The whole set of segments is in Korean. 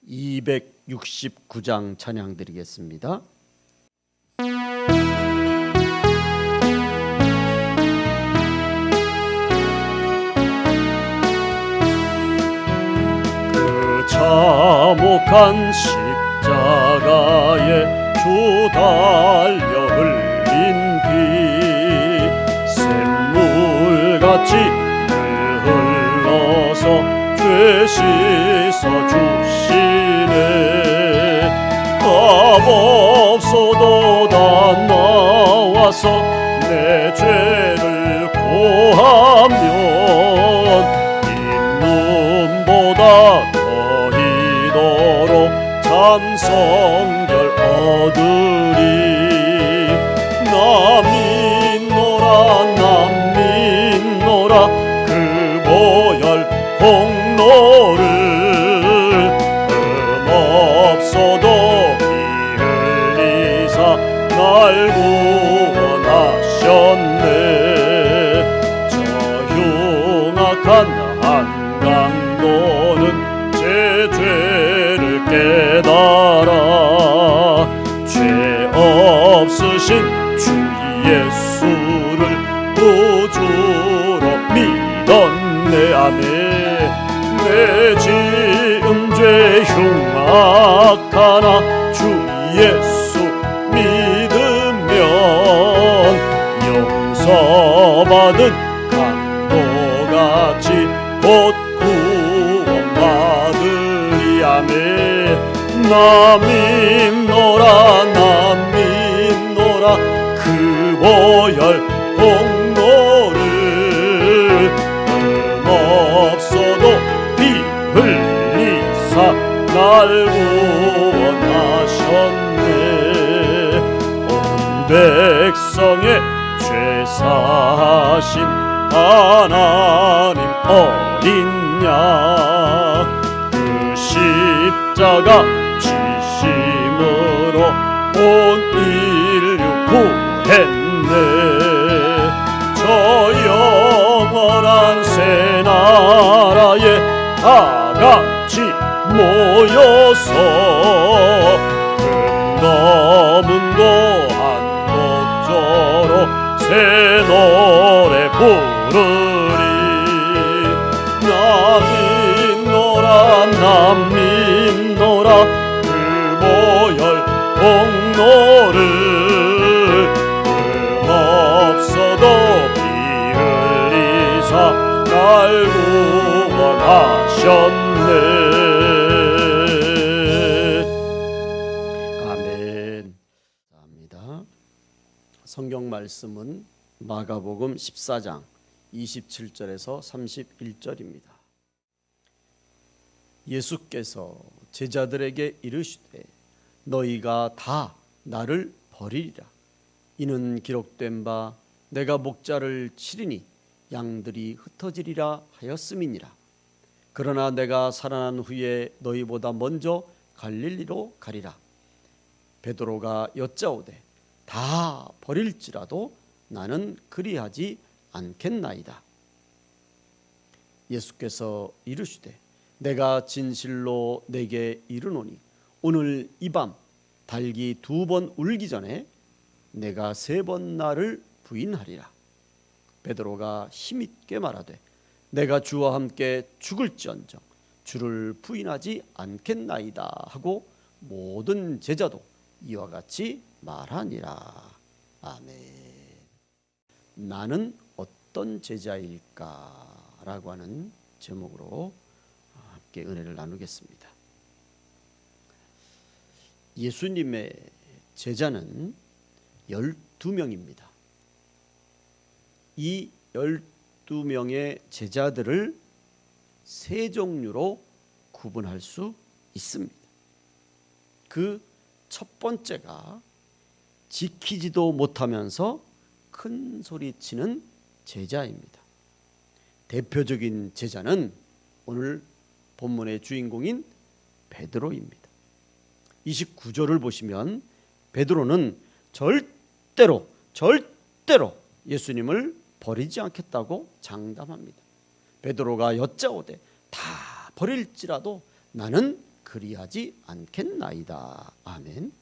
269장 찬양 드리겠습니다. 그 참혹한 십자가에 주 달려 흘린 피 샘물같이 늘 흘러서 죄 씻어 주시네. 값없어도 다 나와서 내 죄를 고하면 이 눈보다 더히도록 찬성결 얻으리. 나 믿노라 그 보혈 공로를 없어도 피 흘리사 날 구원하셨네. 저 흉악한 한강도는 제 죄를 깨달아 죄 없으신 주 예수를 구주로 믿었네. 아멘. 내 지은 죄 흉악하나 주 예수 믿으면 용서받은 강도같이 곧 구원받으리. 아멘. 나 믿노라 그 보혈 공로를 없어도 피 흘리사 날 구원하셨네. 온 백성의 죄 사하신 하나님 어린 양 그 십자가 지심으로 온 인류 구했네. 저 영원한 새 나라에 다 같이 모여서 금 검은 고한 목조로 새 노래 부르리. 나 믿노라 그 보혈 공로를 없어도 피 흘리사 날 구원하셨네. 아멘. 감사합니다. 성경 말씀은 마가복음 14장 27절에서 31절입니다. 예수께서 제자들에게 이르시되 너희가 다 나를 버리리라. 이는 기록된 바 내가 목자를 치리니 양들이 흩어지리라 하였음이니라. 그러나 내가 살아난 후에 너희보다 먼저 갈릴리로 가리라. 베드로가 여짜오되 다 버릴지라도 나는 그리하지 않겠나이다. 예수께서 이르시되 내가 진실로 내게 이르노니 오늘 이 밤 닭이 2번 울기 전에 내가 3번 나를 부인하리라. 베드로가 힘있게 말하되 내가 주와 함께 죽을지언정 주를 부인하지 않겠나이다 하고 모든 제자도 이와 같이 말하니라. 아멘. 나는 어떤 제자일까? 라고 하는 제목으로 함께 은혜를 나누겠습니다. 예수님의 제자는 12명입니다. 이 12명의 제자들을 3종류로 구분할 수 있습니다. 그 첫 번째가 지키지도 못하면서 큰 소리 치는 제자입니다. 대표적인 제자는 오늘 본문의 주인공인 베드로입니다. 29절을 보시면 베드로는 절대로 예수님을 버리지 않겠다고 장담합니다. 베드로가 여짜오되 다 버릴지라도 나는 그리하지 않겠나이다. 아멘.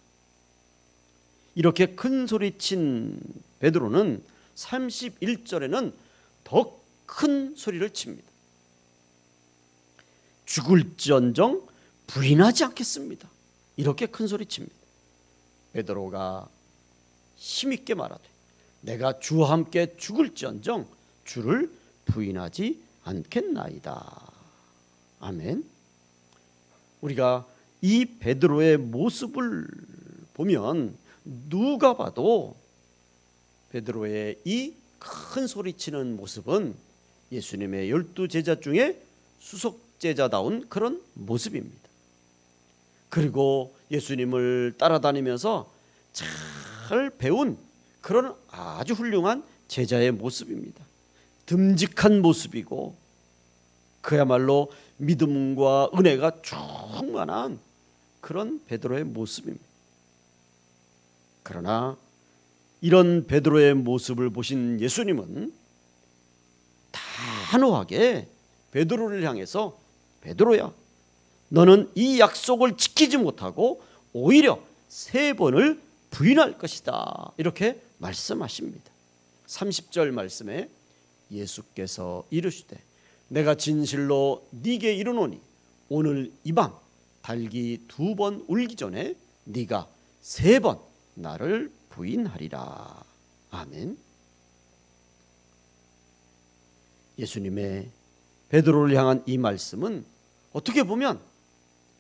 이렇게 큰 소리친 베드로는 31절에는 더 큰 소리를 칩니다. 죽을지언정 부인하지 않겠습니다. 이렇게 큰 소리 칩니다. 베드로가 힘있게 말하되 내가 주와 함께 죽을지언정 주를 부인하지 않겠나이다. 아멘. 우리가 이 베드로의 모습을 보면 누가 봐도 베드로의 이 큰 소리치는 모습은 예수님의 12제자 중에 수석제자다운 그런 모습입니다. 그리고 예수님을 따라다니면서 잘 배운 그런 아주 훌륭한 제자의 모습입니다. 듬직한 모습이고 그야말로 믿음과 은혜가 충만한 그런 베드로의 모습입니다. 그러나 이런 베드로의 모습을 보신 예수님은 단호하게 베드로를 향해서 베드로야, 너는 이 약속을 지키지 못하고 오히려 3번을 부인할 것이다. 이렇게 말씀하십니다. 30절 말씀에 예수께서 이르시되 내가 진실로 네게 이르노니 오늘 이 밤 닭이 2번 울기 전에 네가 3번 나를 부인하리라. 아멘. 예수님의 베드로를 향한 이 말씀은 어떻게 보면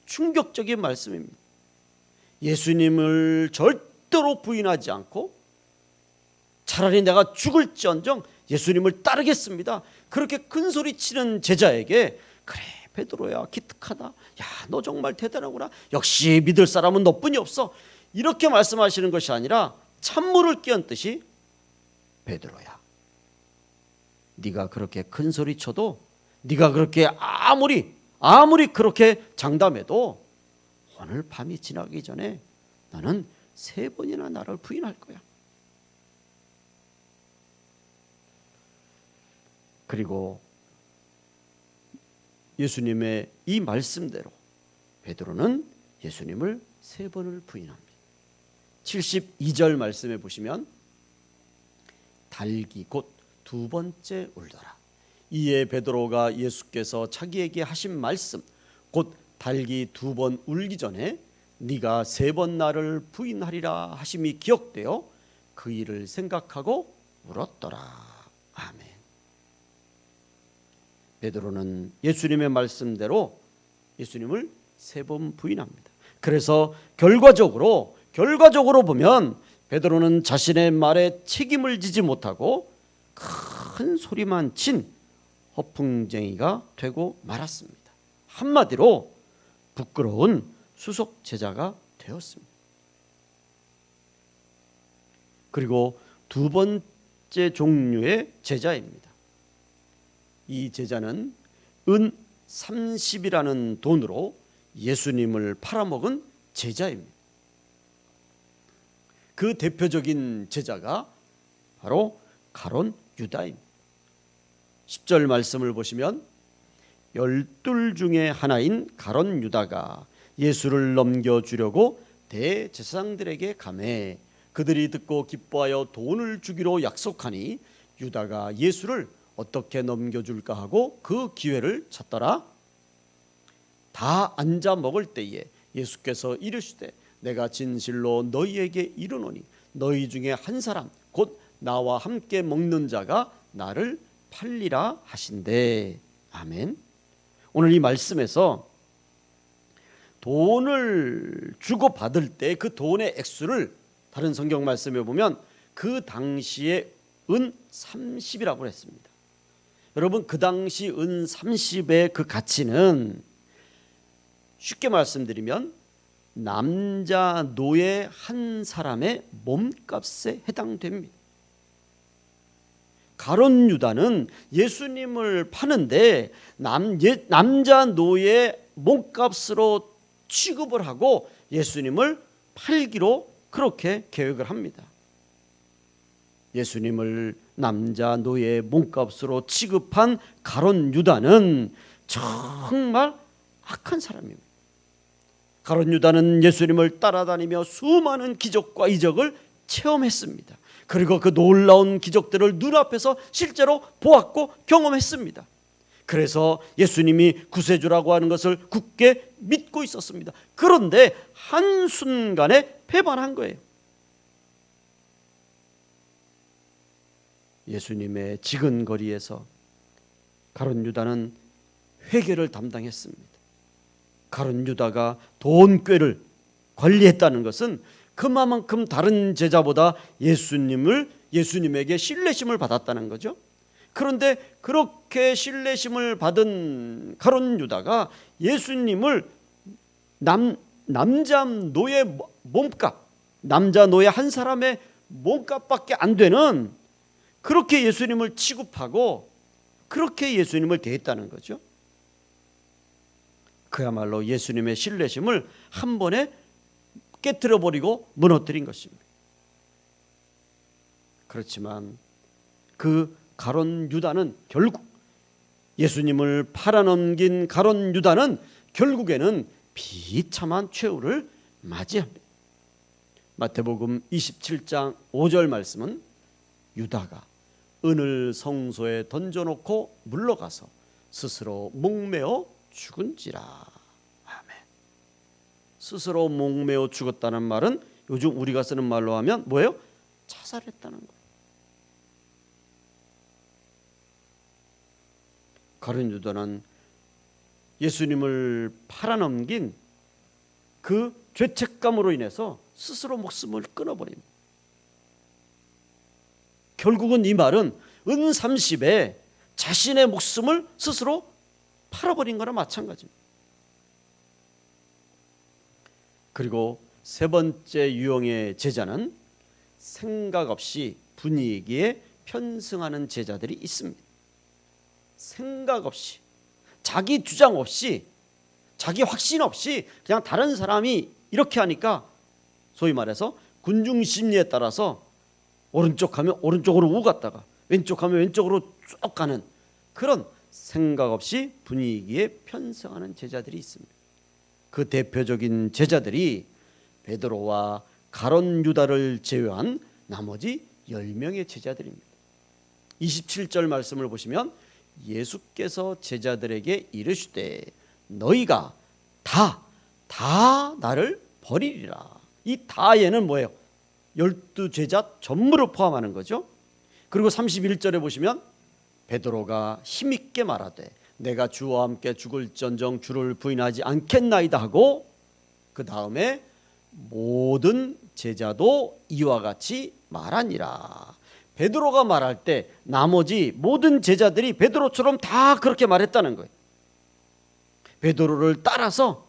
충격적인 말씀입니다. 예수님을 절대로 부인하지 않고 차라리 내가 죽을지언정 예수님을 따르겠습니다. 그렇게 큰 소리 치는 제자에게 그래 베드로야 기특하다. 야, 너 정말 대단하구나. 역시 믿을 사람은 너뿐이 없어. 이렇게 말씀하시는 것이 아니라 찬물을 끼얹듯이 베드로야, 네가 그렇게 큰 소리 쳐도 네가 그렇게 아무리 그렇게 장담해도 오늘 밤이 지나기 전에 너는 3번이나 나를 부인할 거야. 그리고 예수님의 이 말씀대로 베드로는 예수님을 3번을 부인합니다. 72절 말씀에 보시면 닭이 곧 2번째 울더라. 이에 베드로가 예수께서 자기에게 하신 말씀 곧 닭이 2번 울기 전에 네가 3번 나를 부인하리라 하심이 기억되어 그 일을 생각하고 울었더라. 아멘. 베드로는 예수님의 말씀대로 예수님을 3번 부인합니다. 그래서 결과적으로 보면 베드로는 자신의 말에 책임을 지지 못하고 큰 소리만 친 허풍쟁이가 되고 말았습니다. 한마디로 부끄러운 수석 제자가 되었습니다. 그리고 2번째 종류의 제자입니다. 이 제자는 은 30이라는 돈으로 예수님을 팔아먹은 제자입니다. 그 대표적인 제자가 바로 가룟 유다입니다. 10절 말씀을 보시면 12 중에 하나인 가룟 유다가 예수를 넘겨주려고 대제사장들에게 가매 그들이 듣고 기뻐하여 돈을 주기로 약속하니 유다가 예수를 어떻게 넘겨줄까 하고 그 기회를 찾더라. 다 앉아 먹을 때에 예수께서 이르시되 내가 진실로 너희에게 이르노니 너희 중에 한 사람 곧 나와 함께 먹는 자가 나를 팔리라 하신대. 아멘. 오늘 이 말씀에서 돈을 주고 받을 때 그 돈의 액수를 다른 성경 말씀에 보면 그 당시에 은 30이라고 했습니다. 여러분 그 당시 은 30의 그 가치는 쉽게 말씀드리면 남자 노예 한 사람의 몸값에 해당됩니다. 가룟 유다는 예수님을 파는데 남자 노예 몸값으로 취급을 하고 예수님을 팔기로 그렇게 계획을 합니다. 예수님을 남자 노예 몸값으로 취급한 가룟 유다는 정말 악한 사람입니다. 가룟 유다는 예수님을 따라다니며 수많은 기적과 이적을 체험했습니다. 그리고 그 놀라운 기적들을 눈앞에서 실제로 보았고 경험했습니다. 그래서 예수님이 구세주라고 하는 것을 굳게 믿고 있었습니다. 그런데 한순간에 배반한 거예요. 예수님의 지근거리에서 가룟 유다는 회계를 담당했습니다. 가룟 유다가 돈꾀를 관리했다는 것은 그만큼 다른 제자보다 예수님에게 신뢰심을 받았다는 거죠. 그런데 그렇게 신뢰심을 받은 가룟 유다가 예수님을 남자 노예 몸값, 남자 노예 한 사람의 몸값밖에 안 되는 그렇게 예수님을 취급하고 그렇게 예수님을 대했다는 거죠. 그야말로 예수님의 신뢰심을 한 번에 깨트려버리고 무너뜨린 것입니다. 그렇지만 그 가룟 유다는 결국 예수님을 팔아넘긴 가룟 유다는 결국에는 비참한 최후를 맞이합니다. 마태복음 27장 5절 말씀은 유다가 은을 성소에 던져놓고 물러가서 스스로 목매어 죽은지라. 아멘. 스스로 목매어 죽었다는 말은 요즘 우리가 쓰는 말로 하면 뭐예요? 자살했다는 거예요. 가룟 유다는 예수님을 팔아넘긴 그 죄책감으로 인해서 스스로 목숨을 끊어버립니다. 결국은 이 말은 은 30에 자신의 목숨을 스스로 팔아버린 거나 마찬가지입니다. 그리고 세 번째 유형의 제자는 생각 없이 분위기에 편승하는 제자들이 있습니다. 생각 없이, 자기 주장 없이, 자기 확신 없이 그냥 다른 사람이 이렇게 하니까 소위 말해서 군중 심리에 따라서 오른쪽 하면 오른쪽으로 우 갔다가 왼쪽 하면 왼쪽으로 쭉 가는 그런 생각 없이 분위기에 편승하는 제자들이 있습니다. 그 대표적인 제자들이 베드로와 가룟 유다를 제외한 나머지 10명의 제자들입니다. 27절 말씀을 보시면 예수께서 제자들에게 이르시되 너희가 다 나를 버리리라. 이 다에는 뭐예요? 12제자 전부를 포함하는 거죠. 그리고 31절에 보시면 베드로가 힘있게 말하되 내가 주와 함께 죽을전정 주를 부인하지 않겠나이다 하고 그 다음에 모든 제자도 이와 같이 말하니라. 베드로가 말할 때 나머지 모든 제자들이 베드로처럼 다 그렇게 말했다는 거예요. 베드로를 따라서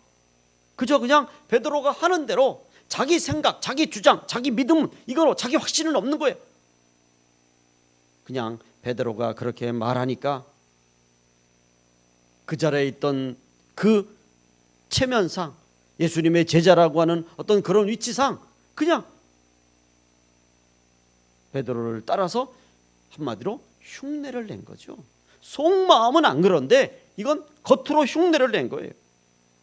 그냥 베드로가 하는 대로 자기 생각, 자기 주장, 자기 믿음 이거로 자기 확신은 없는 거예요. 그냥 베드로가 그렇게 말하니까 그 자리에 있던 그 체면상 예수님의 제자라고 하는 어떤 그런 위치상 그냥 베드로를 따라서 한마디로 흉내를 낸 거죠. 속마음은 안 그런데 이건 겉으로 흉내를 낸 거예요.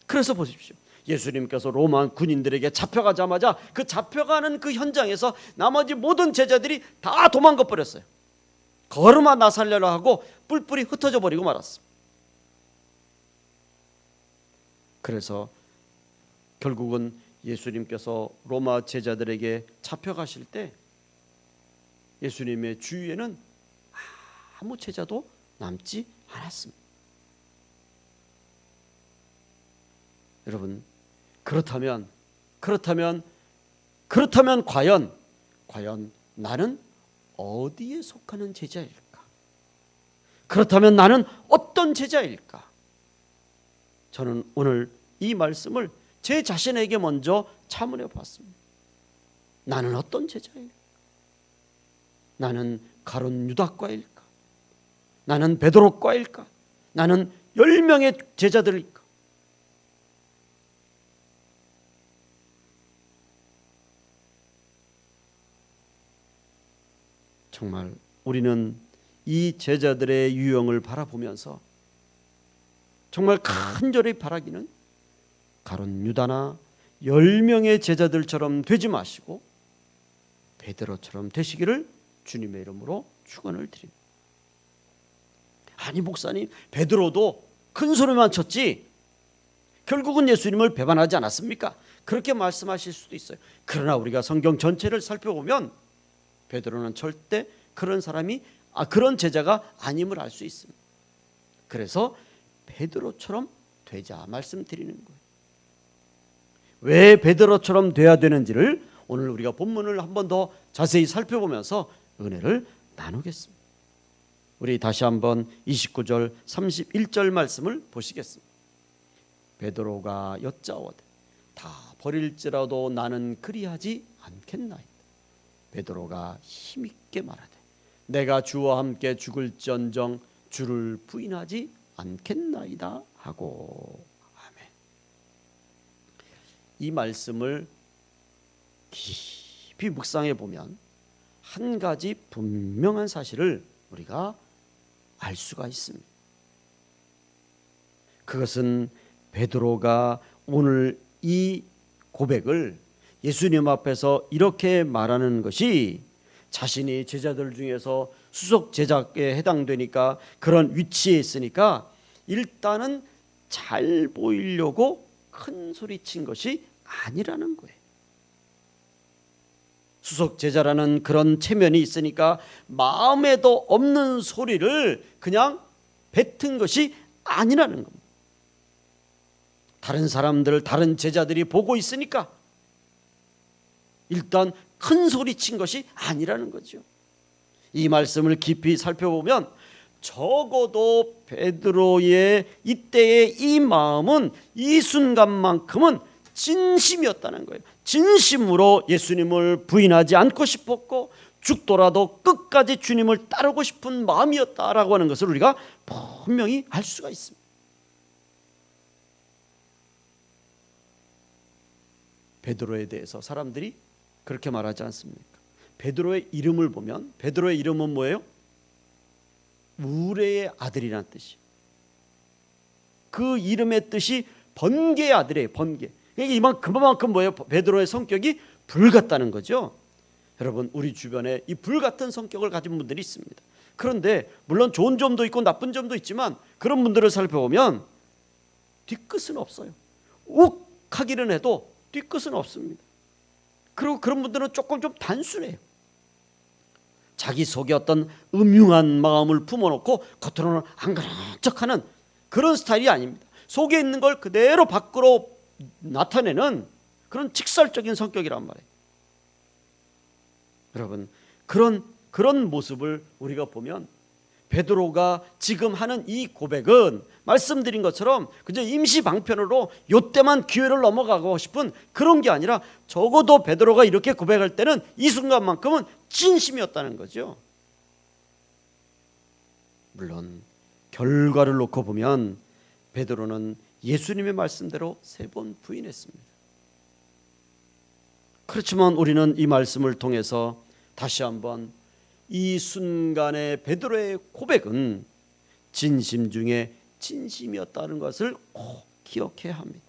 그래서 보십시오. 예수님께서 로마 군인들에게 잡혀가자마자 그 잡혀가는 그 현장에서 나머지 모든 제자들이 다 도망가 버렸어요. 걸음아 나 살려라 하고 뿔뿔이 흩어져 버리고 말았습니다. 그래서 결국은 예수님께서 로마 제자들에게 잡혀가실 때 예수님의 주위에는 아무 제자도 남지 않았습니다. 여러분, 그렇다면 과연 나는 어디에 속하는 제자일까? 그렇다면 나는 어떤 제자일까? 저는 오늘 이 말씀을 제 자신에게 먼저 자문해 봤습니다. 나는 어떤 제자일까? 나는 가룟 유다과일까? 나는 베드로과일까? 나는 10명의 제자들일까? 정말 우리는 이 제자들의 유형을 바라보면서 정말 간절히 바라기는 가룟 유다나 10명의 제자들처럼 되지 마시고 베드로처럼 되시기를 주님의 이름으로 축원을 드립니다. 아니 목사님, 베드로도 큰 소리만 쳤지 결국은 예수님을 배반하지 않았습니까? 그렇게 말씀하실 수도 있어요. 그러나 우리가 성경 전체를 살펴보면 베드로는 절대 그런 사람이 그런 제자가 아님을 알 수 있습니다. 그래서 베드로처럼 되자 말씀드리는 거예요. 왜 베드로처럼 돼야 되는지를 오늘 우리가 본문을 한 번 더 자세히 살펴보면서 은혜를 나누겠습니다. 우리 다시 한번 29절 31절 말씀을 보시겠습니다. 베드로가 여짜오되 다 버릴지라도 나는 그리하지 않겠나이다. 베드로가 힘있게 말하되 내가 주와 함께 죽을지언정 주를 부인하지 않겠나이다 하고. 아멘. 이 말씀을 깊이 묵상해 보면 한 가지 분명한 사실을 우리가 알 수가 있습니다. 그것은 베드로가 오늘 이 고백을 예수님 앞에서 이렇게 말하는 것이 자신이 제자들 중에서 수석 제자에 해당되니까 그런 위치에 있으니까 일단은 잘 보이려고 큰 소리 친 것이 아니라는 거예요. 수석 제자라는 그런 체면이 있으니까 마음에도 없는 소리를 그냥 뱉은 것이 아니라는 겁니다. 다른 사람들, 다른 제자들이 보고 있으니까 일단 큰 소리 친 것이 아니라는 거죠. 이 말씀을 깊이 살펴보면 적어도 베드로의 이때의 이 마음은 이 순간만큼은 진심이었다는 거예요. 진심으로 예수님을 부인하지 않고 싶었고 죽더라도 끝까지 주님을 따르고 싶은 마음이었다라고 하는 것을 우리가 분명히 알 수가 있습니다. 베드로에 대해서 사람들이 그렇게 말하지 않습니까? 베드로의 이름을 보면 베드로의 이름은 뭐예요? 우레의 아들이라는 뜻이에요. 그 이름의 뜻이 번개의 아들이에요. 번개. 그만큼 뭐예요? 베드로의 성격이 불같다는 거죠. 여러분, 우리 주변에 이 불같은 성격을 가진 분들이 있습니다. 그런데 물론 좋은 점도 있고 나쁜 점도 있지만 그런 분들을 살펴보면 뒤끝은 없어요. 욱하기는 해도 뒤끝은 없습니다. 그리고 그런 분들은 조금 좀 단순해요. 자기 속에 어떤 음흉한 마음을 품어놓고 겉으로는 안 그런 척하는 그런 스타일이 아닙니다. 속에 있는 걸 그대로 밖으로 나타내는 그런 직설적인 성격이란 말이에요. 여러분, 그런 모습을 우리가 보면 베드로가 지금 하는 이 고백은 말씀드린 것처럼 그저 임시 방편으로 요때만 기회를 넘어가고 싶은 그런 게 아니라 적어도 베드로가 이렇게 고백할 때는 이 순간만큼은 진심이었다는 거죠. 물론 결과를 놓고 보면 베드로는 예수님의 말씀대로 3번 부인했습니다. 그렇지만 우리는 이 말씀을 통해서 다시 한번 이 순간의 베드로의 고백은 진심 중에 진심이었다는 것을 꼭 기억해야 합니다.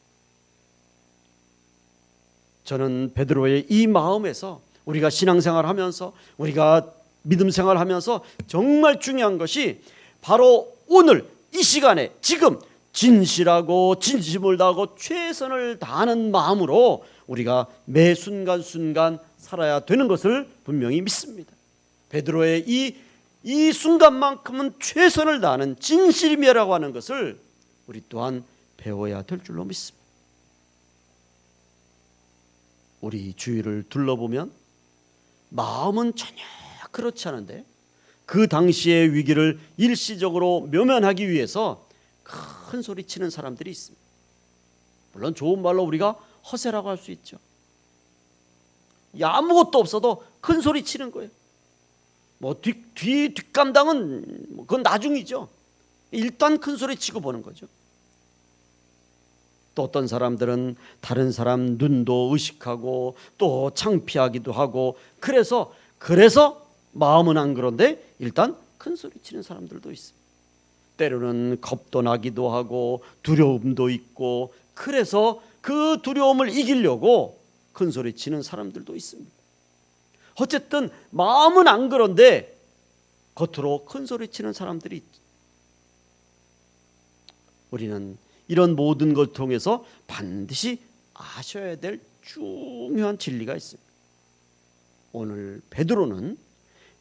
저는 베드로의 이 마음에서 우리가 신앙생활하면서 우리가 믿음생활하면서 정말 중요한 것이 바로 오늘 이 시간에 지금 진실하고 진심을 다하고 최선을 다하는 마음으로 우리가 매 순간순간 살아야 되는 것을 분명히 믿습니다. 베드로의 이 순간만큼은 최선을 다하는 진실이라고 하는 것을 우리 또한 배워야 될 줄로 믿습니다. 우리 주위를 둘러보면 마음은 전혀 그렇지 않은데 그 당시의 위기를 일시적으로 묘면하기 위해서 큰 소리 치는 사람들이 있습니다. 물론 좋은 말로 우리가 허세라고 할 수 있죠. 아무것도 없어도 큰 소리 치는 거예요. 뒷감당은 그건 나중이죠. 일단 큰 소리 치고 보는 거죠. 또 어떤 사람들은 다른 사람 눈도 의식하고 또 창피하기도 하고 그래서 마음은 안 그런데 일단 큰 소리 치는 사람들도 있습니다. 때로는 겁도 나기도 하고 두려움도 있고 그래서 그 두려움을 이기려고 큰 소리 치는 사람들도 있습니다. 어쨌든 마음은 안 그런데 겉으로 큰 소리 치는 사람들이 있죠. 우리는 이런 모든 걸 통해서 반드시 아셔야 될 중요한 진리가 있습니다. 오늘 베드로는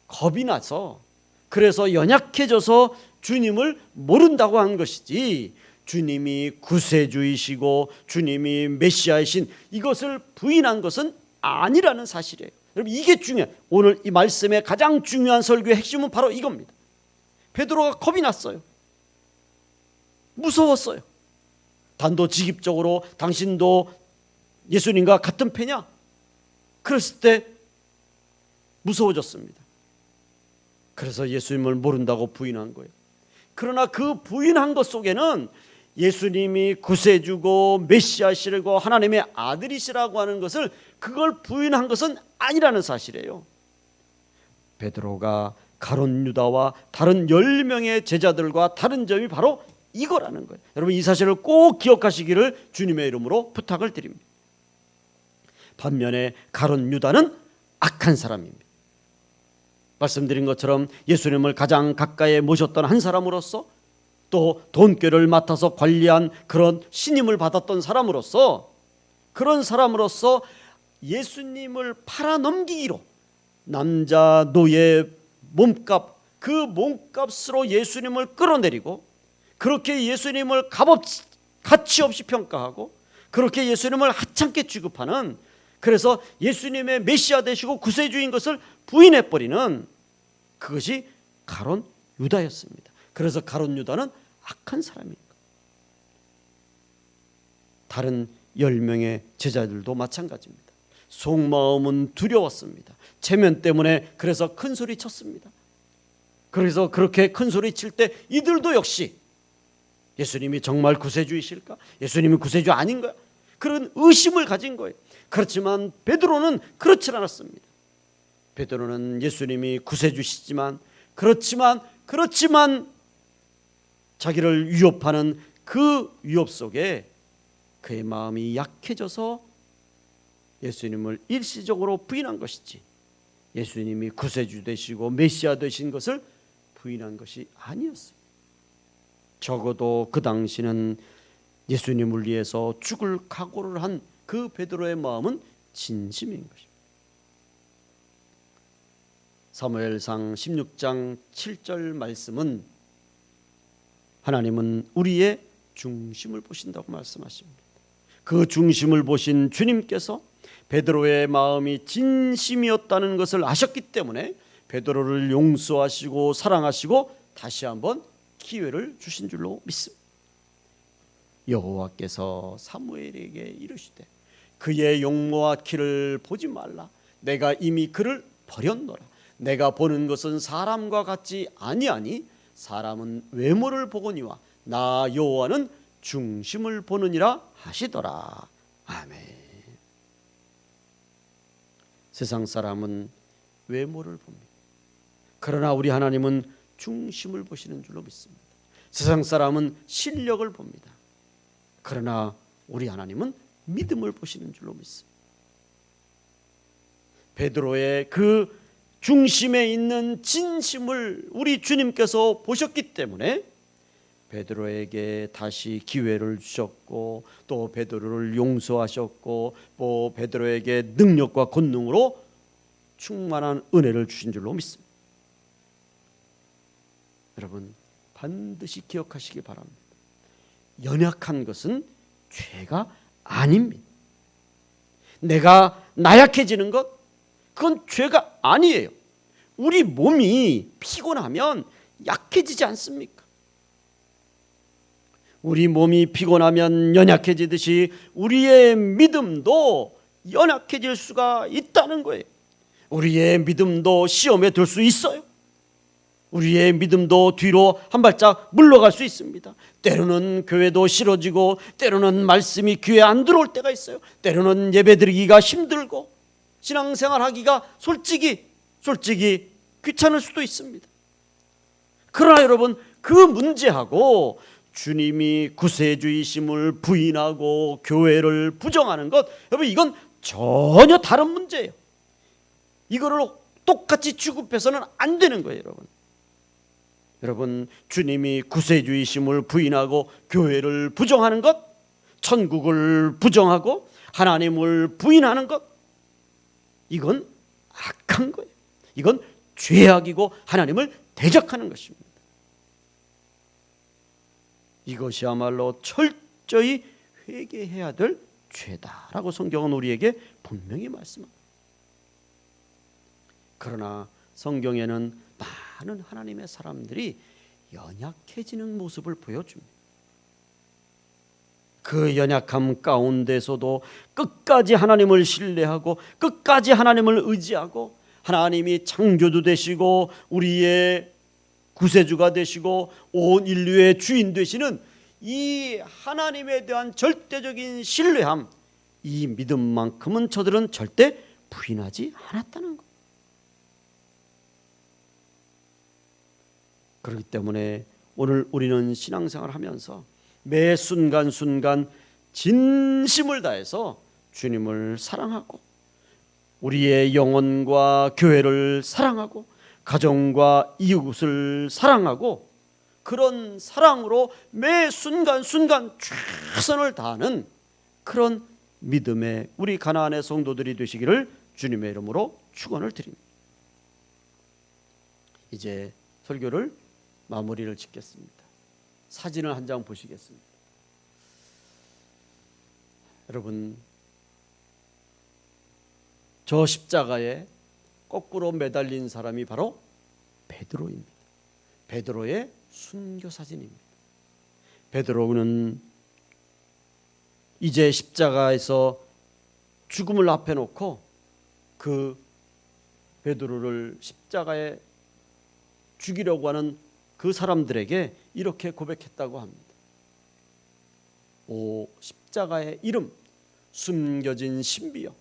겁이 나서, 그래서 연약해져서 주님을 모른다고 한 것이지, 주님이 구세주이시고 주님이 메시아이신 이것을 부인한 것은 아니라는 사실이에요. 여러분, 이게 중요해요. 오늘 이 말씀의 가장 중요한 설교의 핵심은 바로 이겁니다. 베드로가 겁이 났어요. 무서웠어요. 단도직입적으로 당신도 예수님과 같은 패냐? 그랬을 때 무서워졌습니다. 그래서 예수님을 모른다고 부인한 거예요. 그러나 그 부인한 것 속에는 예수님이 구세주고 메시아시고 하나님의 아들이시라고 하는 것을, 그걸 부인한 것은 아니라는 사실이에요. 베드로가 가룟 유다와 다른 10명의 제자들과 다른 점이 바로 이거라는 거예요. 여러분, 이 사실을 꼭 기억하시기를 주님의 이름으로 부탁을 드립니다. 반면에 가룟 유다는 악한 사람입니다. 말씀드린 것처럼 예수님을 가장 가까이 모셨던 한 사람으로서, 또 돈꾀를 맡아서 관리한 그런 신임을 받았던 사람으로서, 그런 사람으로서 예수님을 팔아넘기기로, 남자 노예 몸값, 그 몸값으로 예수님을 끌어내리고, 그렇게 예수님을 값없이, 가치 없이 평가하고, 그렇게 예수님을 하찮게 취급하는, 그래서 예수님의 메시아 되시고 구세주인 것을 부인해버리는, 그것이 가룟 유다였습니다. 그래서 가룟 유다는 악한 사람입니다. 다른 10명의 제자들도 마찬가지입니다. 속마음은 두려웠습니다. 체면 때문에 그래서 큰 소리 쳤습니다. 그래서 그렇게 큰 소리 칠 때 이들도 역시 예수님이 정말 구세주이실까? 예수님이 구세주 아닌가? 그런 의심을 가진 거예요. 그렇지만 베드로는 그렇지 않았습니다. 베드로는 예수님이 구세주시지만, 그렇지만 자기를 위협하는 그 위협 속에 그의 마음이 약해져서 예수님을 일시적으로 부인한 것이지, 예수님이 구세주 되시고 메시아 되신 것을 부인한 것이 아니었습니다. 적어도 그 당시는 예수님을 위해서 죽을 각오를 한 그 베드로의 마음은 진심인 것입니다. 사무엘상 16장 7절 말씀은 하나님은 우리의 중심을 보신다고 말씀하십니다. 그 중심을 보신 주님께서 베드로의 마음이 진심이었다는 것을 아셨기 때문에 베드로를 용서하시고 사랑하시고 다시 한번 기회를 주신 줄로 믿습니다. 여호와께서 사무엘에게 이르시되 그의 용모와 키를 보지 말라. 내가 이미 그를 버렸노라. 내가 보는 것은 사람과 같지 아니하니 사람은 외모를 보거니와 나 여호와는 중심을 보느니라 하시더라. 아멘. 세상 사람은 외모를 봅니다. 그러나 우리 하나님은 중심을 보시는 줄로 믿습니다. 세상 사람은 실력을 봅니다. 그러나 우리 하나님은 믿음을 보시는 줄로 믿습니다. 베드로의 그 중심에 있는 진심을 우리 주님께서 보셨기 때문에 베드로에게 다시 기회를 주셨고, 또 베드로를 용서하셨고, 또 베드로에게 능력과 권능으로 충만한 은혜를 주신 줄로 믿습니다. 여러분, 반드시 기억하시기 바랍니다. 연약한 것은 죄가 아닙니다. 내가 나약해지는 것, 그건 죄가 아니에요. 우리 몸이 피곤하면 약해지지 않습니까? 우리 몸이 피곤하면 연약해지듯이 우리의 믿음도 연약해질 수가 있다는 거예요. 우리의 믿음도 시험에 들 수 있어요. 우리의 믿음도 뒤로 한 발짝 물러갈 수 있습니다. 때로는 교회도 싫어지고, 때로는 말씀이 귀에 안 들어올 때가 있어요. 때로는 예배드리기가 힘들고, 신앙생활 하기가 솔직히 귀찮을 수도 있습니다. 그러나 여러분, 그 문제하고 주님이 구세주이심을 부인하고 교회를 부정하는 것, 여러분 이건 전혀 다른 문제예요. 이거를 똑같이 취급해서는 안 되는 거예요, 여러분. 여러분, 주님이 구세주이심을 부인하고 교회를 부정하는 것, 천국을 부정하고 하나님을 부인하는 것, 이건 악한 거예요. 이건 죄악이고 하나님을 대적하는 것입니다. 이것이야말로 철저히 회개해야 될 죄다라고 성경은 우리에게 분명히 말씀합니다. 그러나 성경에는 많은 하나님의 사람들이 연약해지는 모습을 보여줍니다. 그 연약함 가운데서도 끝까지 하나님을 신뢰하고 끝까지 하나님을 의지하고 하나님이 창조주 되시고 우리의 구세주가 되시고 온 인류의 주인 되시는 이 하나님에 대한 절대적인 신뢰함, 이 믿음만큼은 저들은 절대 부인하지 않았다는 것. 그렇기 때문에 오늘 우리는 신앙생활을 하면서 매 순간순간 진심을 다해서 주님을 사랑하고 우리의 영혼과 교회를 사랑하고 가정과 이웃을 사랑하고 그런 사랑으로 매 순간순간 최선을 다하는 그런 믿음의 우리 가나안의 성도들이 되시기를 주님의 이름으로 축원을 드립니다. 이제 설교를 마무리를 짓겠습니다. 사진을 한 장 보시겠습니다. 여러분, 저 십자가에 거꾸로 매달린 사람이 바로 베드로입니다. 베드로의 순교 사진입니다. 베드로는 이제 십자가에서 죽음을 앞에 놓고 그 베드로를 십자가에 죽이려고 하는 그 사람들에게 이렇게 고백했다고 합니다. 오 십자가의 이름, 숨겨진 신비여,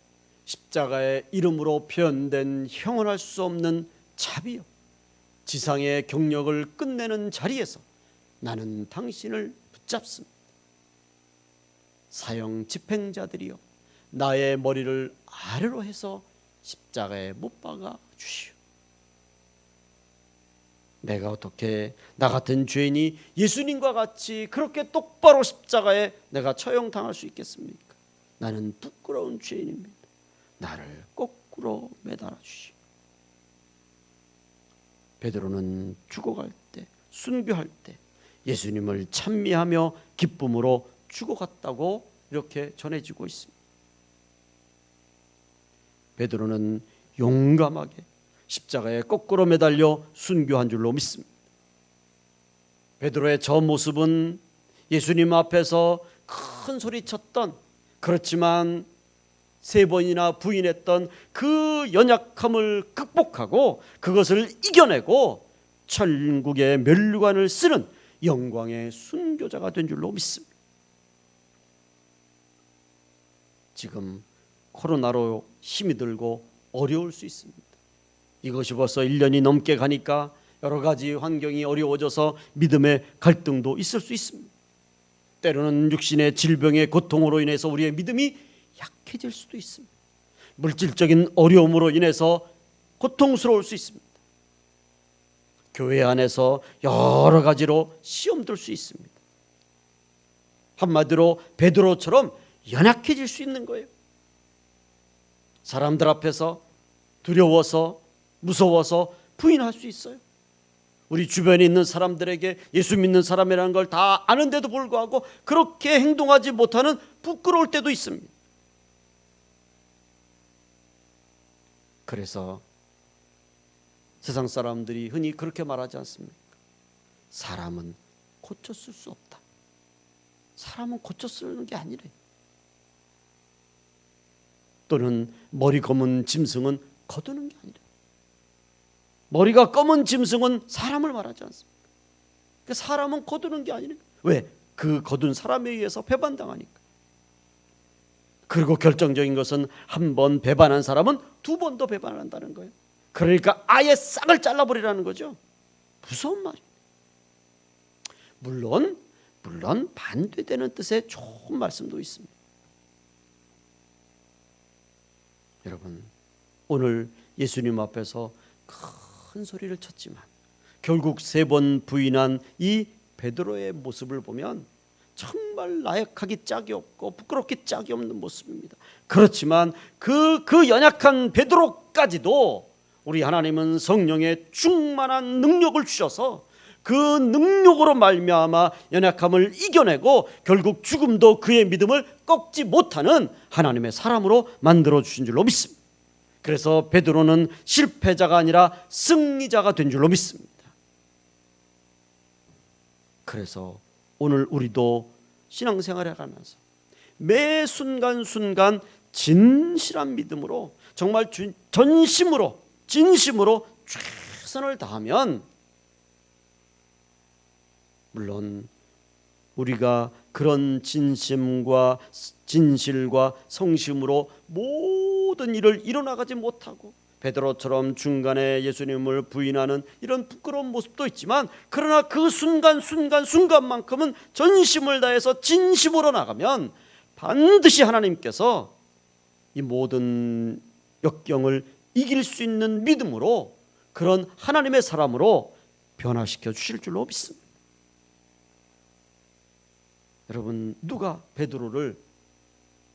십자가의 이름으로 표현된 형언할 수 없는 자비여, 지상의 경력을 끝내는 자리에서 나는 당신을 붙잡습니다. 사형 집행자들이여, 나의 머리를 아래로 해서 십자가에 못 박아 주시오. 내가 어떻게 나 같은 죄인이 예수님과 같이 그렇게 똑바로 십자가에 내가 처형당할 수 있겠습니까? 나는 부끄러운 죄인입니다. 나를 거꾸로 매달아 주시오. 베드로는 죽어갈 때, 순교할 때 예수님을 찬미하며 기쁨으로 죽어갔다고 이렇게 전해지고 있습니다. 베드로는 용감하게 십자가에 거꾸로 매달려 순교한 줄로 믿습니다. 베드로의 저 모습은 예수님 앞에서 큰 소리 쳤던, 그렇지만 3번이나 부인했던 그 연약함을 극복하고 그것을 이겨내고 천국의 면류관을 쓰는 영광의 순교자가 된 줄로 믿습니다. 지금 코로나로 힘이 들고 어려울 수 있습니다. 이것이 벌써 1년이 넘게 가니까 여러 가지 환경이 어려워져서 믿음의 갈등도 있을 수 있습니다. 때로는 육신의 질병의 고통으로 인해서 우리의 믿음이 약해질 수도 있습니다. 물질적인 어려움으로 인해서 고통스러울 수 있습니다. 교회 안에서 여러 가지로 시험 들 수 있습니다. 한마디로 베드로처럼 연약해질 수 있는 거예요. 사람들 앞에서 두려워서 무서워서 부인할 수 있어요. 우리 주변에 있는 사람들에게 예수 믿는 사람이라는 걸 다 아는데도 불구하고 그렇게 행동하지 못하는 부끄러울 때도 있습니다. 그래서 세상 사람들이 흔히 그렇게 말하지 않습니까? 사람은 고쳐 쓸 수 없다. 사람은 고쳐 쓰는 게 아니래. 또는 머리 검은 짐승은 거두는 게 아니래. 머리가 검은 짐승은 사람을 말하지 않습니까? 사람은 거두는 게 아니래. 왜? 그 거둔 사람에 의해서 배반당하니까. 그리고 결정적인 것은 한 번 배반한 사람은 2번 더 배반한다는 거예요. 그러니까 아예 싹을 잘라버리라는 거죠. 무서운 말이에요. 물론 물론 반대되는 뜻의 좋은 말씀도 있습니다. 여러분, 오늘 예수님 앞에서 큰 소리를 쳤지만 결국 3번 부인한 이 베드로의 모습을 보면 정말 나약하기 짝이 없고 부끄럽기 짝이 없는 모습입니다. 그렇지만 그 연약한 베드로까지도 우리 하나님은 성령의 충만한 능력을 주셔서 그 능력으로 말미암아 연약함을 이겨내고 결국 죽음도 그의 믿음을 꺾지 못하는 하나님의 사람으로 만들어 주신 줄로 믿습니다. 그래서 베드로는 실패자가 아니라 승리자가 된 줄로 믿습니다. 그래서 오늘 우리도 신앙생활을 하면서 매 순간순간 진실한 믿음으로 정말 전심으로 진심으로 최선을 다하면 물론 우리가 그런 진심과 진실과 성심으로 모든 일을 이뤄나가지 못하고 베드로처럼 중간에 예수님을 부인하는 이런 부끄러운 모습도 있지만 그러나 그 순간만큼은 전심을 다해서 진심으로 나가면 반드시 하나님께서 이 모든 역경을 이길 수 있는 믿음으로 그런 하나님의 사람으로 변화시켜 주실 줄로 믿습니다. 여러분, 누가 베드로를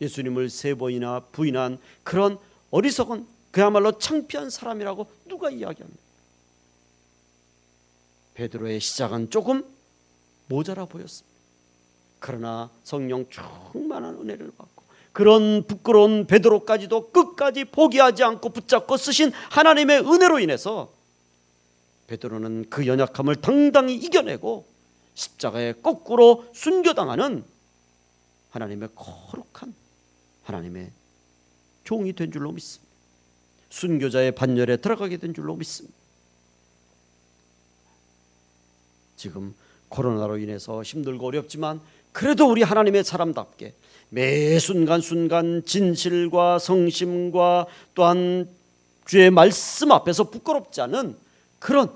예수님을 3번이나 부인한 그런 어리석은 그야말로 창피한 사람이라고 누가 이야기합니까? 베드로의 시작은 조금 모자라 보였습니다. 그러나 성령 충만한 은혜를 받고 그런 부끄러운 베드로까지도 끝까지 포기하지 않고 붙잡고 쓰신 하나님의 은혜로 인해서 베드로는 그 연약함을 당당히 이겨내고 십자가에 거꾸로 순교당하는 하나님의 거룩한 하나님의 종이 된 줄로 믿습니다. 순교자의 반열에 들어가게 된 줄로 믿습니다. 지금 코로나로 인해서 힘들고 어렵지만 그래도 우리 하나님의 사람답게 매 순간순간 진실과 성심과 또한 주의 말씀 앞에서 부끄럽지 않은 그런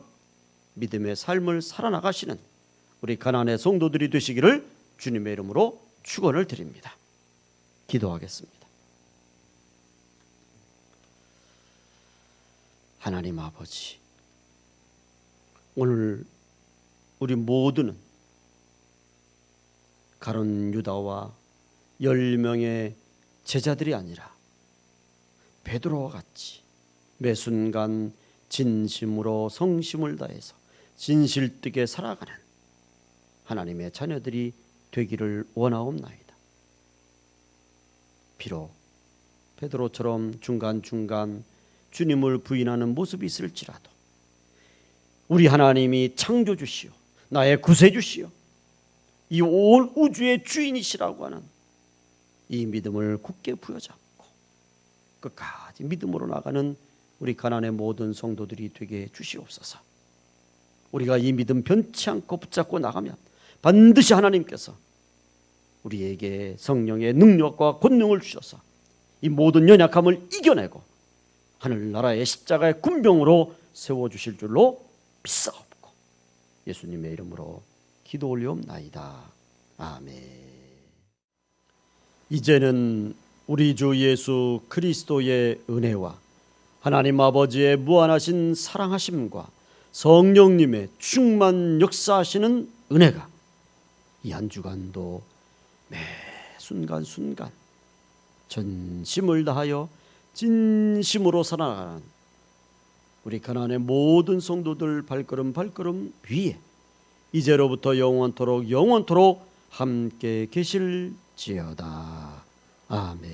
믿음의 삶을 살아나가시는 우리 가나안의 성도들이 되시기를 주님의 이름으로 축원을 드립니다. 기도하겠습니다. 하나님 아버지, 오늘 우리 모두는 가룟 유다와 10명의 제자들이 아니라 베드로와 같이 매 순간 진심으로 성심을 다해서 진실되게 살아가는 하나님의 자녀들이 되기를 원하옵나이다. 비록 베드로처럼 중간중간 주님을 부인하는 모습이 있을지라도 우리 하나님이 창조주시오 나의 구세주시오 이 온 우주의 주인이시라고 하는 이 믿음을 굳게 부여잡고 끝까지 믿음으로 나가는 우리 가나안의 모든 성도들이 되게 해 주시옵소서. 우리가 이 믿음 변치 않고 붙잡고 나가면 반드시 하나님께서 우리에게 성령의 능력과 권능을 주셔서 이 모든 연약함을 이겨내고 하늘나라의 십자가의 군병으로 세워주실 줄로 믿사옵고 예수님의 이름으로 기도 올리옵나이다. 아멘. 이제는 우리 주 예수 그리스도의 은혜와 하나님 아버지의 무한하신 사랑하심과 성령님의 충만 역사하시는 은혜가 이 한 주간도 매 순간순간 전심을 다하여 진심으로 살아가는 우리 가나안의 모든 성도들 발걸음 위에 이제로부터 영원토록 함께 계실지어다. 아멘.